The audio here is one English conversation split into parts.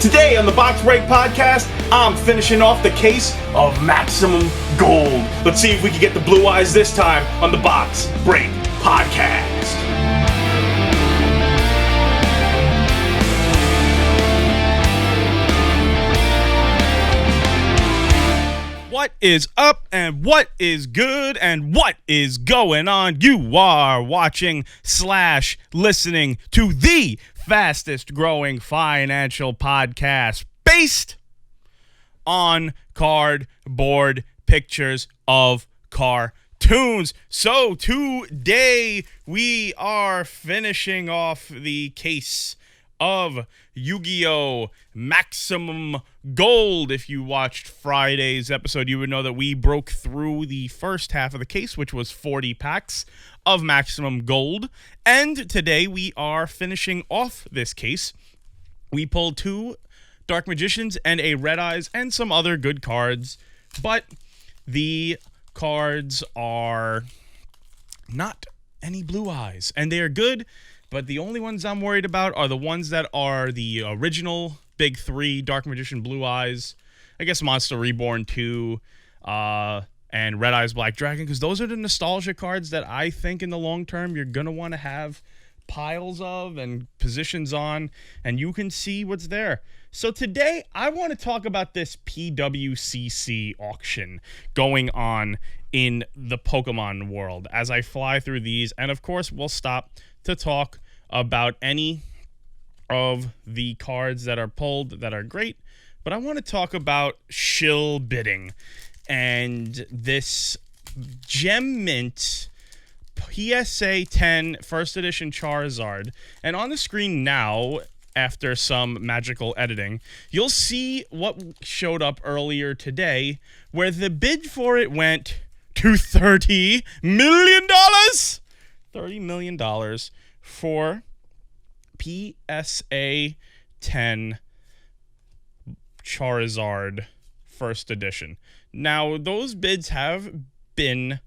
Today on the Box Break Podcast, I'm finishing off the case of Maximum Gold. Let's see if we can get the blue eyes this time on the Box Break Podcast. What is up and what is good and what is going on? You are watching / listening to the fastest growing financial podcast based on cardboard pictures of cartoons. So today we are finishing off the case of Yugioh Maximum Gold. If you watched Friday's episode, you would know that we broke through the first half of the case, which was 40 packs of Maximum Gold. And today we are finishing off this case. We pulled 2 Dark Magicians and a Red Eyes and some other good cards, but the cards are not any Blue Eyes, and they are good. But the only ones I'm worried about are the ones that are the original Big 3, Dark Magician Blue Eyes, I guess Monster Reborn 2, and Red Eyes Black Dragon, because those are the nostalgia cards that I think in the long term you're going to want to have piles of and positions on, and you can see what's there. So today, I want to talk about this PWCC auction going on in the Pokemon world as I fly through these, and of course, we'll stop to talk about any of the cards that are pulled that are great, but I want to talk about shill bidding and this Gem Mint PSA 10 First Edition Charizard. And on the screen now, after some magical editing, you'll see what showed up earlier today, where the bid for it went to $30 million. $30 million for PSA 10 Charizard First Edition. Now, those bids have been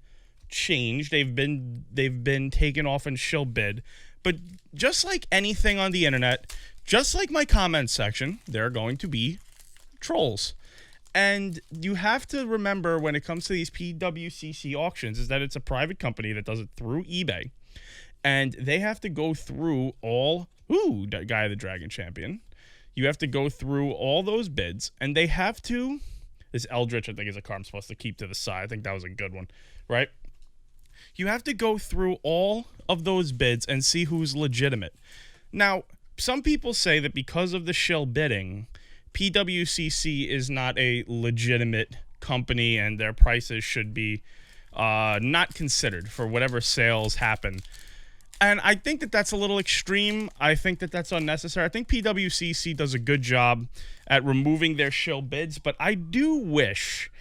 changed. They've been taken off and shill bid. But just like anything on the internet, just like my comment section, there are going to be trolls. And you have to remember when it comes to these PWCC auctions is that it's a private company that does it through eBay. And they have to go through all... Ooh, Guy of the Dragon Champion. You have to go through all those bids. And they have to... This Eldritch, I think, is a card I'm supposed to keep to the side. I think that was a good one, right? You have to go through all of those bids and see who's legitimate. Now, some people say that because of the shill bidding, PWCC is not a legitimate company and their prices should be not considered for whatever sales happen. And I think that that's a little extreme. I think that that's unnecessary. I think PWCC does a good job at removing their shill bids, but I do wish,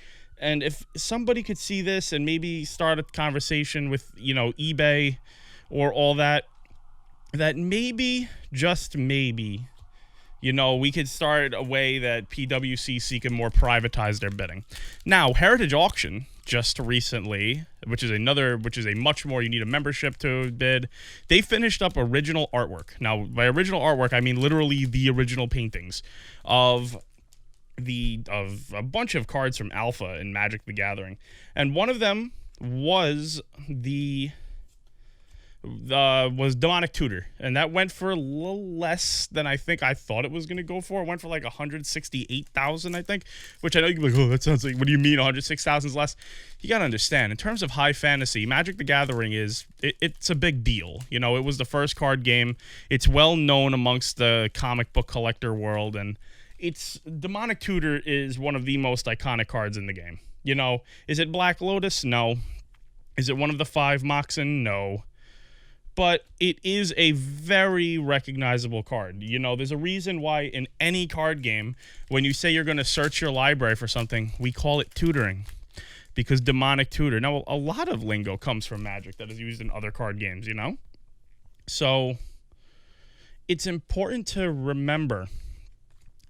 and if somebody could see this and maybe start a conversation with, eBay or all that, that maybe, just maybe, we could start a way that PWCC can more privatize their bidding. Now, Heritage Auction just recently, which is a much more, you need a membership to bid. They finished up original artwork. Now, by original artwork, I mean literally the original paintings of a bunch of cards from Alpha and Magic the Gathering. And one of them was was Demonic Tutor, and that went for a little less than I thought it was going to go for. It went for like 168,000, I think, which I know you're like, oh, that sounds like, what do you mean 106,000 is less? You got to understand, in terms of high fantasy, Magic the Gathering it's a big deal. It was the first card game. It's well known amongst the comic book collector world, and Demonic Tutor is one of the most iconic cards in the game. Is it Black Lotus? No. Is it one of the 5 Moxen? No. But it is a very recognizable card. There's a reason why in any card game, when you say you're going to search your library for something, we call it tutoring. Because Demonic Tutor. Now, a lot of lingo comes from Magic that is used in other card games, So, it's important to remember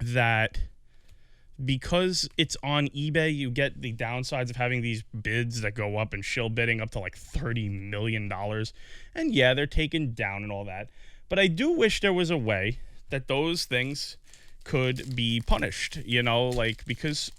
that because it's on eBay, you get the downsides of having these bids that go up and shill bidding up to like $30 million. And yeah, they're taken down and all that. But I do wish there was a way that those things could be punished, like, because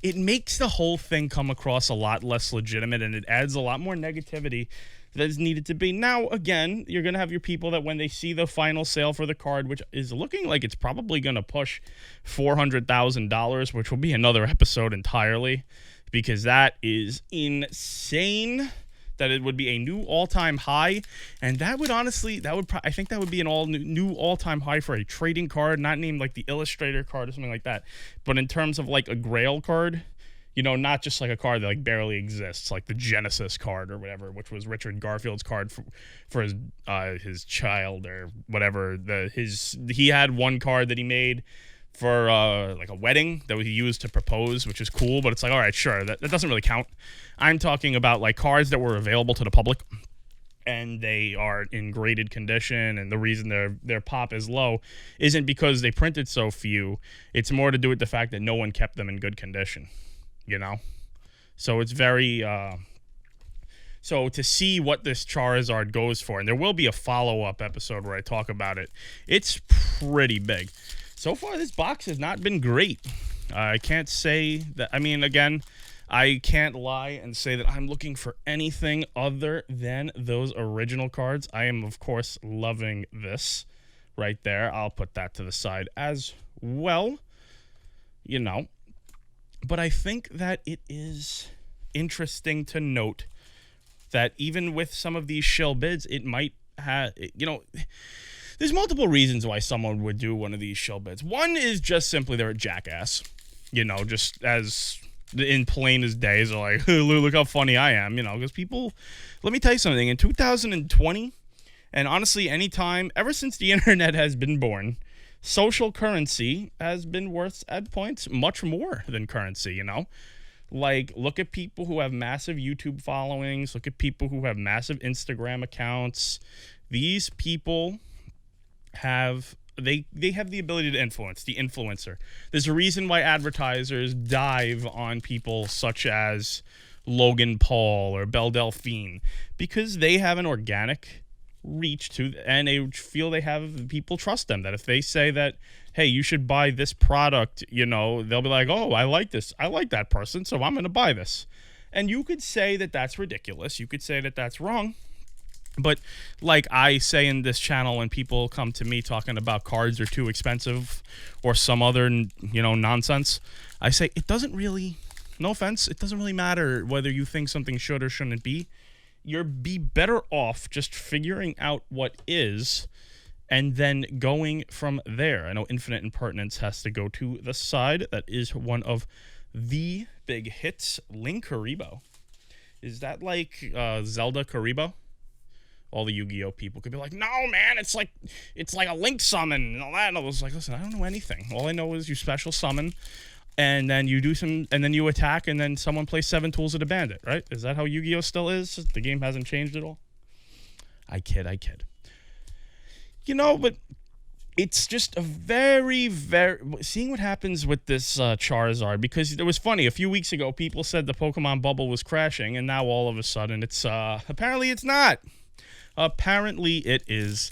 it makes the whole thing come across a lot less legitimate, and it adds a lot more negativity that is needed to be. Now, again, you're going to have your people that when they see the final sale for the card, which is looking like it's probably going to push $400,000, which will be another episode entirely, because that is insane. That it would be a new all-time high, and that would honestly, I think that would be an new all-time high for a trading card, not named like the Illustrator card or something like that, but in terms of like a Grail card, not just like a card that like barely exists, like the Genesis card or whatever, which was Richard Garfield's card for his child or whatever. He had one card that he made for like a wedding that he used to propose, which is cool, but it's like, all right, sure, that doesn't really count. I'm talking about like cards that were available to the public and they are in graded condition, and the reason their pop is low isn't because they printed so few. It's more to do with the fact that no one kept them in good condition, so it's very so to see what this Charizard goes for, and there will be a follow-up episode where I talk about it, it's pretty big. So far, this box has not been great. I can't say that. I mean, again, I can't lie and say that I'm looking for anything other than those original cards. I am, of course, loving this right there. I'll put that to the side as well, But I think that it is interesting to note that even with some of these shill bids, it might have, there's multiple reasons why someone would do one of these shill bids. One is just simply they're a jackass, just as in plain as day. So like, look how funny I am, because people, let me tell you something, in 2020, and honestly, anytime, ever since the internet has been born, social currency has been worth at points much more than currency, Like, look at people who have massive YouTube followings. Look at people who have massive Instagram accounts. These people have they have the ability to influence, the influencer. There's a reason why advertisers dive on people such as Logan Paul or Belle Delphine, because they have an organic reach to, and they feel people trust them, that if they say that, hey, you should buy this product, they'll be like, oh, I like this, I like that person, so I'm going to buy this. And you could say that that's ridiculous, you could say that that's wrong, but like I say in this channel, when people come to me talking about cards are too expensive or some other, nonsense, I say it doesn't really, no offense, it doesn't really matter whether you think something should or shouldn't be. You'd be better off just figuring out what is and then going from there. I know Infinite Impertinence has to go to the side. That is one of the big hits. Link Karibo. Is that like Zelda Karibo? All the Yu-Gi-Oh people could be like, no, man, it's like a Link summon and all that. And I was like, listen, I don't know anything. All I know is you special summon, and then you do and then you attack, and then someone plays 7 Tools of the Bandit, right? Is that how Yu-Gi-Oh still is? The game hasn't changed at all? I kid. But it's just a very, very... Seeing what happens with this Charizard, because it was funny. A few weeks ago, people said the Pokemon bubble was crashing, and now all of a sudden it's... apparently it's not. Apparently it is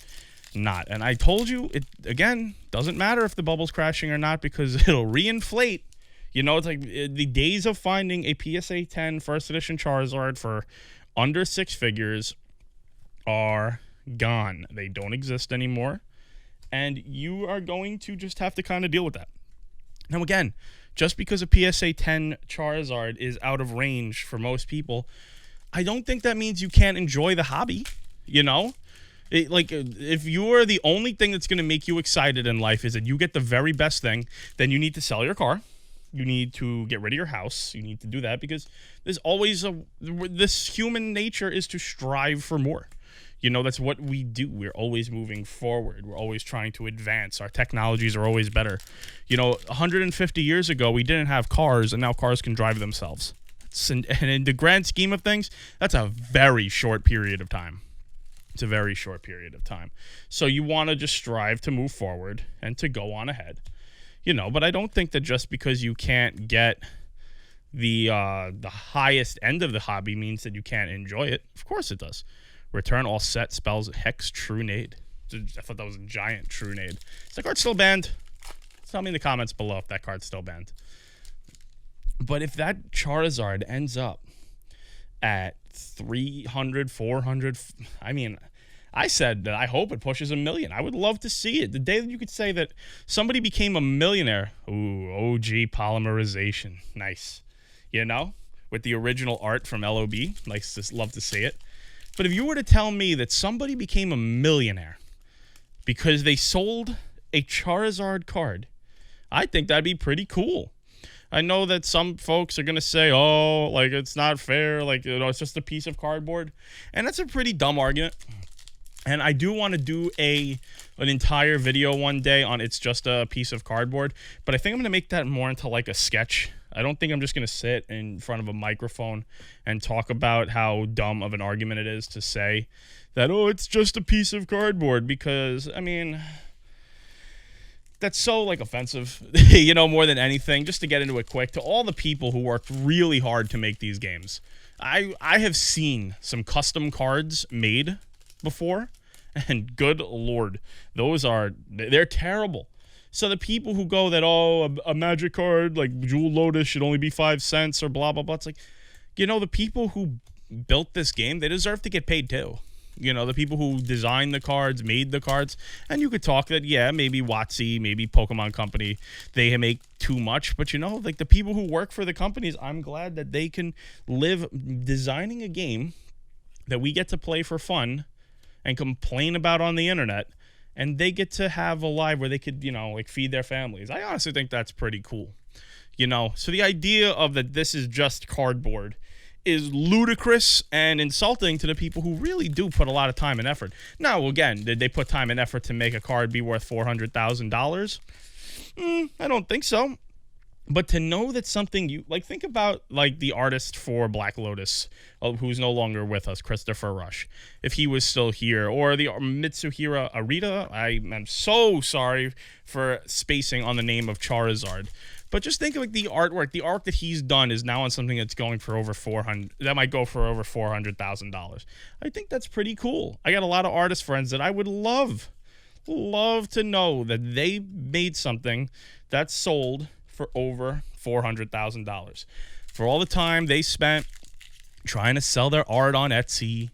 not. And I told you, it again, doesn't matter if the bubble's crashing or not, because it'll reinflate. It's like the days of finding a PSA 10 first edition Charizard for under 6 figures are gone. They don't exist anymore. And you are going to just have to kind of deal with that. Now, again, just because a PSA 10 Charizard is out of range for most people, I don't think that means you can't enjoy the hobby. If you're the only thing that's going to make you excited in life is that you get the very best thing, then you need to sell your car. You need to get rid of your house. You need to do that, because there's always this human nature is to strive for more. That's what we do. We're always moving forward. We're always trying to advance. Our technologies are always better. 150 years ago, we didn't have cars, and now cars can drive themselves. And in the grand scheme of things, that's a very short period of time. It's a very short period of time. So you want to just strive to move forward and to go on ahead. But I don't think that just because you can't get the highest end of the hobby means that you can't enjoy it. Of course it does. Return all set spells Hex True Nade. I thought that was a giant true nade. Is that card still banned? Tell me in the comments below if that card's still banned. But if that Charizard ends up at 300, 400, I mean, I said that I hope it pushes 1 million. I would love to see it. The day that you could say that somebody became a millionaire. Ooh, OG polymerization. Nice. You know? With the original art from LOB. Nice, just love to see it. But if you were to tell me that somebody became a millionaire because they sold a Charizard card, I think that'd be pretty cool. I know that some folks are going to say, oh, like, it's not fair. Like, you know, it's just a piece of cardboard. And that's a pretty dumb argument. And I do want to do an entire video one day on it's just a piece of cardboard. But I think I'm going to make that more into like a sketch. I don't think I'm just going to sit in front of a microphone and talk about how dumb of an argument it is to say that, oh, it's just a piece of cardboard. Because, I mean, that's so, like, offensive, you know, more than anything. Just to get into it quick, to all the people who worked really hard to make these games. I have seen some custom cards made before, and good lord, they're terrible. So the people who go that, oh, a magic card like Jewel Lotus should only be 5 cents or blah, blah, blah. It's like, you know, the people who built this game, they deserve to get paid too. You know, the people who designed the cards, made the cards. And you could talk that, yeah, maybe WotC, maybe Pokemon Company, they make too much. But, you know, like the people who work for the companies, I'm glad that they can live designing a game that we get to play for fun and complain about on the internet. And they get to have a life where they could, you know, like feed their families. I honestly think that's pretty cool. You know, so the idea of that this is just cardboard is ludicrous and insulting to the people who really do put a lot of time and effort. Now, again, did they put time and effort to make a card be worth $400,000? I don't think so. But to know that something you like, think about like the artist for Black Lotus, who's no longer with us, Christopher Rush, if he was still here, or the Mitsuhiro Arita. I am so sorry for spacing on the name of Charizard. But just think of like the artwork. The art that he's done is now on something that's going for over that might go for over $400,000. I think that's pretty cool. I got a lot of artist friends that I would love to know that they made something that sold for over $400,000. For all the time they spent trying to sell their art on Etsy,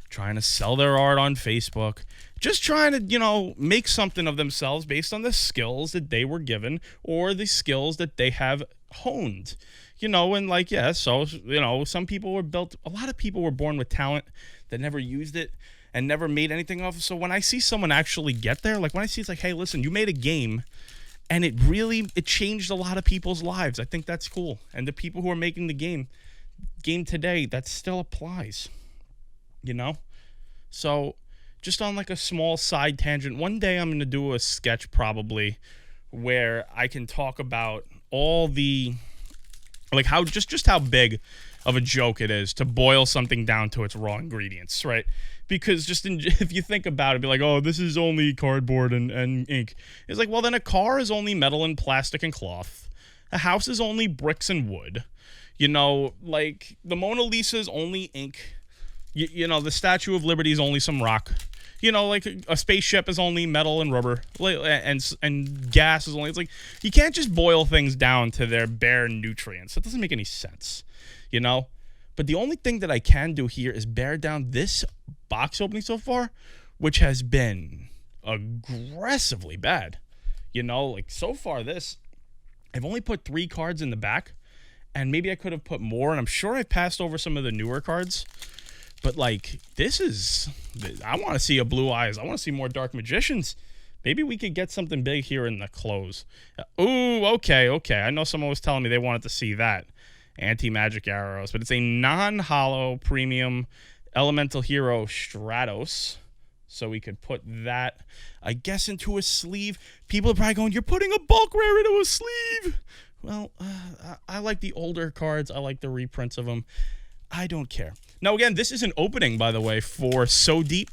trying to sell their art on Facebook, just trying to, you know, make something of themselves based on the skills that they were given or the skills that they have honed. You know, and like, yeah, so, you know, some people were built, a lot of people were born with talent that never used it and never made anything of it. So when I see someone actually get there, like when I see it's like, hey, listen, you made a game and it changed a lot of people's lives. I think that's cool. And the people who are making the game today, that still applies, you know? So just on like a small side tangent, one day I'm going to do a sketch probably where I can talk about all the, like how, just how big of a joke it is to boil something down to its raw ingredients, right? Because if you think about it, be like, oh, this is only cardboard and ink. It's like, well, then a car is only metal and plastic and cloth. A house is only bricks and wood. You know, like the Mona Lisa is only ink. You know, the Statue of Liberty is only some rock. You know, like a spaceship is only metal and rubber, and gas is only. It's like you can't just boil things down to their bare nutrients. That doesn't make any sense, you know. But the only thing that I can do here is bear down this box opening so far, which has been aggressively bad. You know, like so far I've only put 3 cards in the back, and maybe I could have put more. And I'm sure I've passed over some of the newer cards. But, like, I want to see a Blue Eyes. I want to see more Dark Magicians. Maybe we could get something big here in the close. Ooh, okay. I know someone was telling me they wanted to see that. Anti-Magic Arrows. But it's a non-hollow premium Elemental Hero Stratos. So we could put that, I guess, into a sleeve. People are probably going, you're putting a bulk rare into a sleeve. Well, I like the older cards. I like the reprints of them. I don't care. Now, again, this is an opening, by the way, for So Deep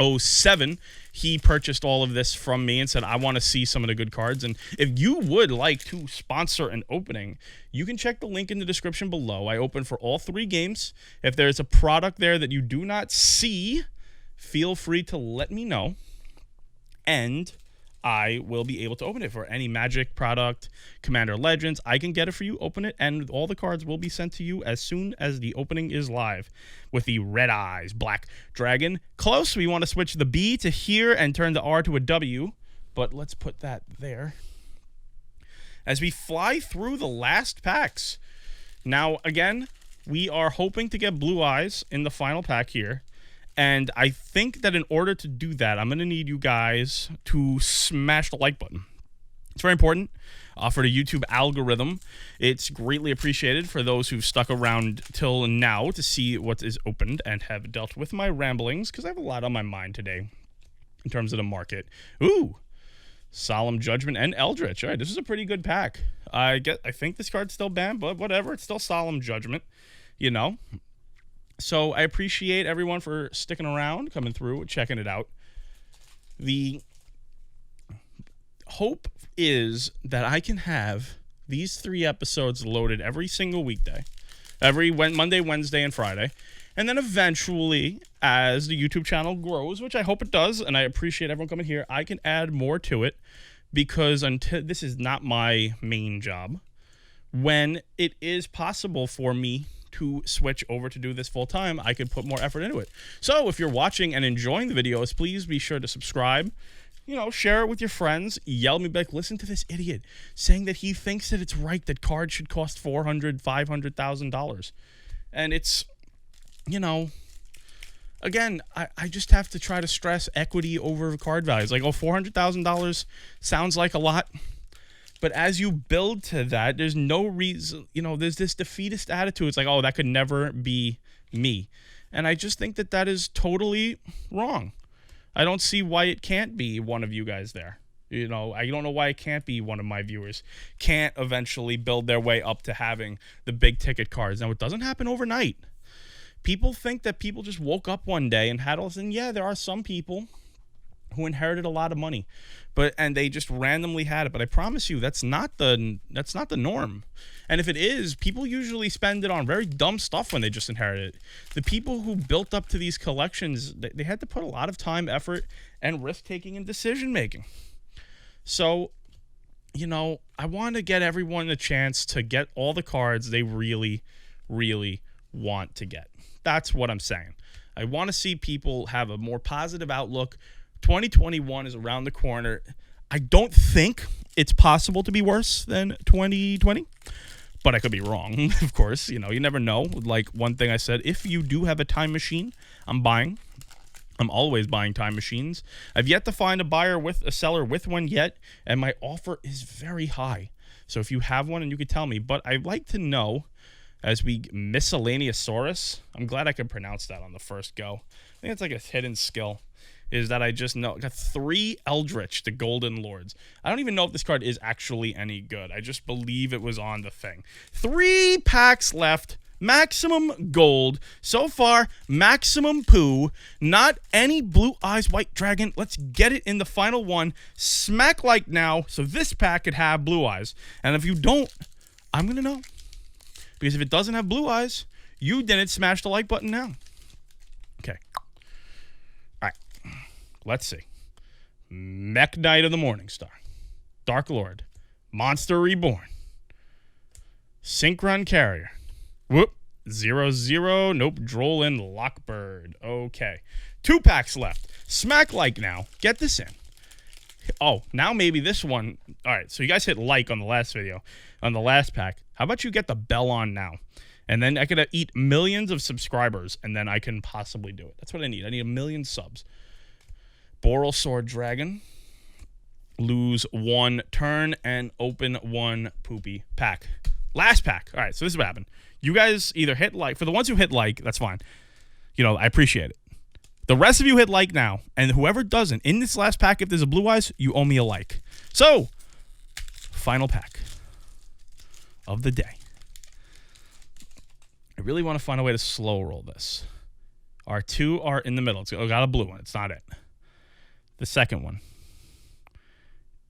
07. He purchased all of this from me and said, I want to see some of the good cards. And if you would like to sponsor an opening, you can check the link in the description below. I open for all 3 games. If there's a product there that you do not see, feel free to let me know. and I will be able to open it for any Magic product, Commander Legends. I can get it for you, open it, and all the cards will be sent to you as soon as the opening is live. With the Red Eyes Black Dragon. Close, we want to switch the B to here and turn the R to a W, but let's put that there. As we fly through the last packs. Now, again, we are hoping to get Blue Eyes in the final pack here. And I think that in order to do that, I'm going to need you guys to smash the like button. It's very important for the YouTube algorithm. It's greatly appreciated for those who've stuck around till now to see what is opened and have dealt with my ramblings, because I have a lot on my mind today in terms of the market. Ooh, Solemn Judgment and Eldritch. All right, this is a pretty good pack. I think this card's still banned, but whatever. It's still Solemn Judgment, you know. So I appreciate everyone for sticking around, coming through, checking it out. The hope is that I can have these 3 episodes loaded every single weekday, every Monday, Wednesday, and Friday. And then eventually, as the YouTube channel grows, which I hope it does, and I appreciate everyone coming here, I can add more to it, because until this is not my main job. When it is possible for me to switch over to do this full time, I could put more effort into it. So if you're watching and enjoying the videos, please be sure to subscribe, you know, share it with your friends, yell me back, listen to this idiot saying that he thinks that it's right that cards should cost $400,000, $500,000. And it's, you know, again, I just have to try to stress equity over card values. Like, oh, $400,000 sounds like a lot. But as you build to that, there's no reason, you know, there's this defeatist attitude. It's like, oh, that could never be me. And I just think that that is totally wrong. I don't see why it can't be one of you guys there. You know, I don't know why it can't be one of my viewers. Can't eventually build their way up to having the big ticket cards. Now, it doesn't happen overnight. People think that people just woke up one day and had all this. And yeah, there are some people who inherited a lot of money, and they just randomly had it. But I promise you, that's not the norm. And if it is, people usually spend it on very dumb stuff when they just inherit it. The people who built up to these collections, they had to put a lot of time, effort, and risk-taking and decision-making. So, you know, I want to get everyone a chance to get all the cards they really, really want to get. That's what I'm saying. I want to see people have a more positive outlook. 2021 is around the corner. I don't think it's possible to be worse than 2020, but I could be wrong. Of course, you know, you never know. Like one thing I said, if you do have a time machine, I'm buying. I'm always buying time machines. I've yet to find a seller with one yet, and my offer is very high. So if you have one and you could tell me, but I'd like to know, as we Miscellaneousaurus, I'm glad I could pronounce that on the first go. I think it's like a hidden skill, is that I just know. Got 3 Eldritch, the Golden Lords. I don't even know if this card is actually any good. I just believe it was on the thing. 3 packs left. Maximum gold. So far, maximum poo. Not any Blue Eyes White Dragon. Let's get it in the final one. Smack like now, so this pack could have Blue Eyes. And if you don't, I'm going to know. Because if it doesn't have Blue Eyes, you didn't smash the like button now. Okay. All right. Let's see. Mech Knight of the Morningstar. Dark Lord. Monster Reborn. Synchron Carrier. Whoop. 0/0. Nope. Drollin Lockbird. Okay. 2 packs left. Smack like now. Get this in. Oh, now maybe this one. All right. So you guys hit like on the last video. On the last pack. How about you get the bell on now? And then I could eat millions of subscribers, and then I can possibly do it. That's what I need. I need 1 million subs. Boral Sword Dragon. Lose 1 turn and open 1 poopy pack. Last pack. All right, so this is what happened. You guys either hit like. For the ones who hit like, that's fine. You know, I appreciate it. The rest of you hit like now, and whoever doesn't, in this last pack, if there's a Blue Eyes, you owe me a like. So, final pack of the day. I really want to find a way to slow roll this. Our 2 are in the middle. It's got a blue one. It's not it. The second one.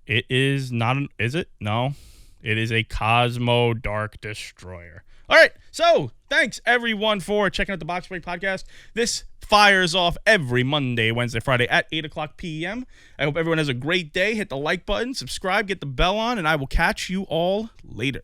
It is not. Is it? No. It is a Cosmo Dark Destroyer. All right, so thanks everyone for checking out the Box Break Podcast. This fires off every Monday, Wednesday, Friday at 8 o'clock p.m. I hope everyone has a great day. Hit the like button, subscribe, get the bell on, and I will catch you all later.